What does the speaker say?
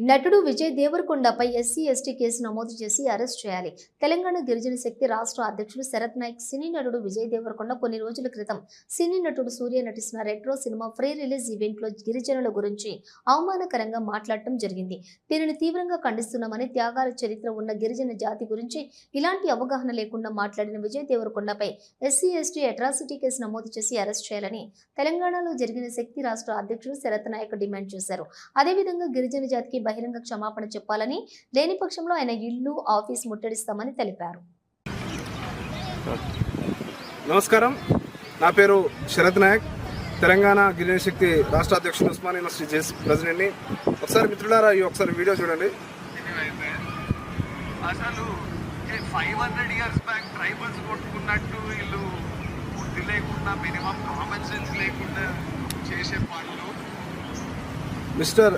నటుడు విజయ్ దేవరకొండపై SC ST case నమోదు చేసి అరెస్ట్ చేయాలి. తెలంగాణ గిరిజన శక్తి రాష్ట్ర అధ్యక్షుడు శరత్ నాయక్ సినీ నటుడు విజయ్ దేవరకొండ కొన్ని రోజుల క్రితం సినీ నటుడు సూర్య నటిస్తున్న retro cinema free release event లో గిరిజనుల గురించి అవమానకరంగా మాట్లాడటం జరిగింది. దీనిని తీవ్రంగా ఖండిస్తున్నామని, త్యాగాల చరిత్ర ఉన్న గిరిజన జాతి గురించి ఇలాంటి అవగాహన లేకుండా మాట్లాడిన విజయ్ దేవరకొండపై ఎస్సీ ఎస్టీ అట్రాసిటీ కేసు నమోదు చేసి అరెస్ట్ చేయాలని తెలంగాణలో జరిగిన శక్తి రాష్ట్ర అధ్యక్షుడు శరత్ నాయక్ డిమాండ్ చేశారు. అదేవిధంగా గిరిజన జాతికి బహిరంగ క్షమాపణ చెప్పాలని, లేని పక్షంలో ఆయన ఇల్లు, ఆఫీస్ ముట్టడిస్తామని తెలిపారు. నమస్కారం, నా పేరు శరత్ నాయక్, తెలంగాణ గిరిజన శక్తి రాష్ట్ర అధ్యక్షుడు, ఉస్మానియా యూనివర్సిటీ ప్రెసిడెంట్ని. ఒకసారి మిత్రులారా, ఈ ఒకసారి వీడియో చూడండి. అసలు 500 ఇయర్స్ బ్యాక్ ట్రైబల్స్ కొట్టుకున్నట్టు వీళ్ళు బుద్ధి లేకుండా, మినిమం కామన్ సెన్స్ లేకుండా చేసే పనులు. మిస్టర్